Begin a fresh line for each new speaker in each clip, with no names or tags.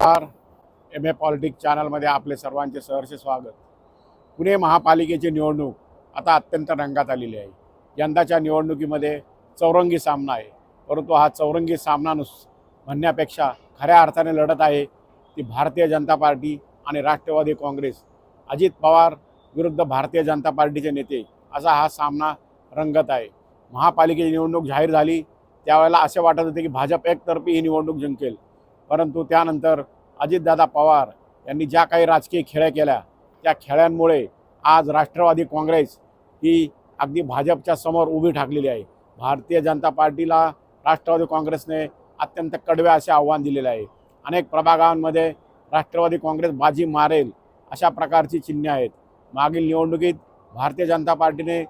नमस्कार. MA politics चॅनलमध्ये आपले सर्वांचे सहर्ष स्वागत. पुणे महापालिकेची निवडणूक आता अत्यंत रंगात आलेली आहे. यंदाच्या निवडणुकीमध्ये चौरंगी सामना आहे, परंतु हा चौरंगी सामना म्हणण्यापेक्षा खऱ्या अर्थाने लढत आहे ती भारतीय जनता पार्टी आणि राष्ट्रवादी काँग्रेस. अजित पवार विरुद्ध भारतीय जनता पार्टीचे नेते असा हा सामना रंगत आहे. महापालिकेची निवडणूक जाहीर झाली त्यावेळेला असे वाटत होते की भाजप एकतर्फी ही निवडणूक जिंकेल, परंतु त्यानंतर अजितदादा पवार यांनी ज्या काही राजकीय खेळ्या केल्या त्या खेळ्यांमुळे आज राष्ट्रवादी काँग्रेस ही अगदी भाजपच्या समोर उभी ठाकलेली आहे. भारतीय जनता पार्टीला राष्ट्रवादी काँग्रेसने अत्यंत कडवे असे आव्हान दिलेले आहे. अनेक प्रभागांमध्ये राष्ट्रवादी काँग्रेस बाजी मारेल अशा प्रकारची चिन्हे आहेत. मागील निवडणुकीत भारतीय जनता पार्टीने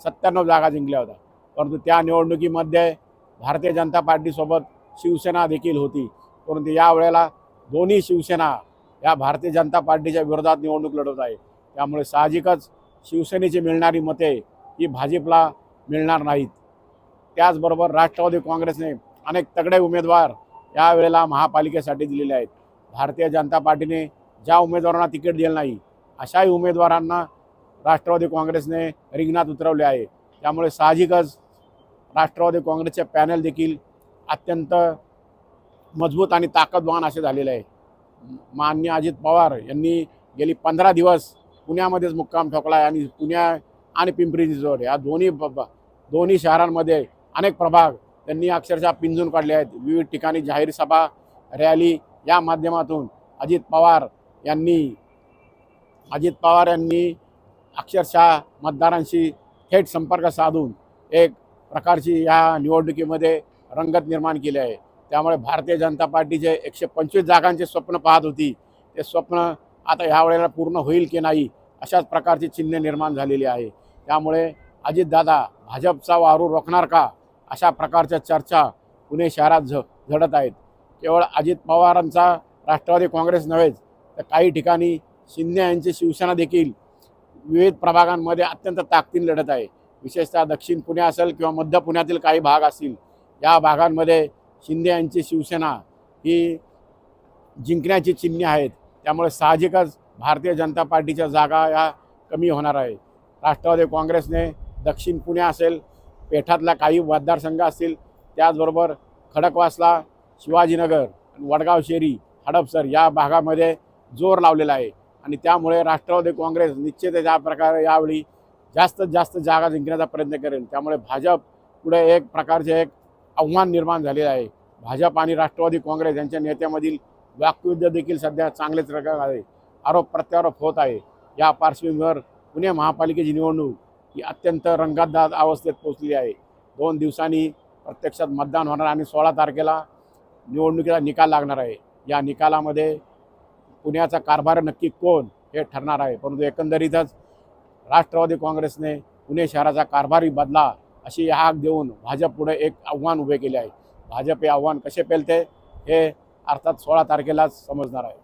97 जागा जिंकल्या होत्या, परंतु त्या निवडणुकीमध्ये भारतीय जनता पार्टीसोबत शिवसेना देखील होती, परंतु यावेळेला दोन्ही शिवसेना या भारतीय जनता पार्टीच्या विरोधात निवडणूक लढवत आहे. त्यामुळे साहजिकच शिवसेनेची मिळणारी मते ही भाजपला मिळणार नाहीत. त्याचबरोबर राष्ट्रवादी काँग्रेसने अनेक तगडे उमेदवार यावेळेला महापालिकेसाठी दिलेले आहेत. भारतीय जनता पार्टीने ज्या उमेदवारांना तिकीट दिलं नाही अशाही उमेदवारांना राष्ट्रवादी काँग्रेसने रिंगणात उतरवले आहे. त्यामुळे साहजिकच राष्ट्रवादी काँग्रेसचे पॅनल देखील अत्यंत मजबूत आणि ताकदवान असे झालेले आहे. माननीय अजित पवार यांनी गेली 15 दिवस पुण्यामध्येच मुक्काम ठोकला आहे आणि पुण्या आणि पिंपरी चिंचवड या दोन्ही शहरांमध्ये अनेक प्रभाग त्यांनी अक्षरशः पिंजून काढले आहेत. विविध ठिकाणी जाहीर सभा रॅली या माध्यमातून अजित पवार यांनी अक्षरशः मतदारांशी थेट संपर्क साधून एक प्रकारची या निवडणुकीमध्ये रंगत निर्माण केली आहे. त्यामुळे भारतीय जनता पार्टीचे 125 जागांचे स्वप्न पाहत होती, ते स्वप्न आता ह्या वेळेला पूर्ण होईल की नाही अशाच प्रकारची चिन्हे निर्माण झालेली आहे. त्यामुळे अजितदादा भाजपचा वारू रोखणार का अशा प्रकारच्या चर्चा पुणे शहरात झडत आहेत. केवळ अजित पवारांचा राष्ट्रवादी काँग्रेस नव्हेच तर काही ठिकाणी शिंदे यांची शिवसेना देखील विविध प्रभागांमध्ये अत्यंत ताकदीने लढत आहे. विशेषतः दक्षिण पुणे असेल किंवा मध्य पुण्यातील काही भाग असतील, या भागांमध्ये शिंदे यांची शिवसेना ही जिंकण्याची चिन्हे आहेत. त्यामुळे साहजिकच भारतीय जनता पार्टीच्या जागा या कमी होणार आहे. राष्ट्रवादी काँग्रेसने दक्षिण पुणे असेल, पेठातल्या काही मतदारसंघ असतील, त्याचबरोबर खडकवासला, शिवाजीनगर, वडगाव शेरी, हडपसर या भागामध्ये जोर लावलेला आहे आणि त्यामुळे राष्ट्रवादी काँग्रेस निश्चित ज्या प्रकारे यावेळी जास्तीत जास्त जागा जिंकण्याचा प्रयत्न करेल. त्यामुळे भाजप पुढे एक प्रकारचे आव्हान निर्माण झालेलं आहे. भाजप आणि राष्ट्रवादी काँग्रेस यांच्या नेत्यामधील वाकयुद्ध देखील सध्या चांगलेच प्रकार आहे. आरोप प्रत्यारोप होत आहे. या पार्श्वभूमीवर पुणे महापालिकेची निवडणूक ही अत्यंत रंगतदार अवस्थेत पोहोचली आहे. 2 दिवसांनी प्रत्यक्षात मतदान होणार आणि 16 तारखेला निवडणुकीचा निकाल लागणार आहे. या निकालामध्ये पुण्याचा कारभार नक्की कोण हे ठरणार आहे. परंतु एकंदरीतच राष्ट्रवादी काँग्रेसने पुणे शहराचा कारभारी बदला अशी हाक देऊन भाजप पुढे एक आव्हान उभे केले आहे. भाजप हे आव्हान कसे पेलते हे अर्थात 16 तारखेलाच समजणार आहे.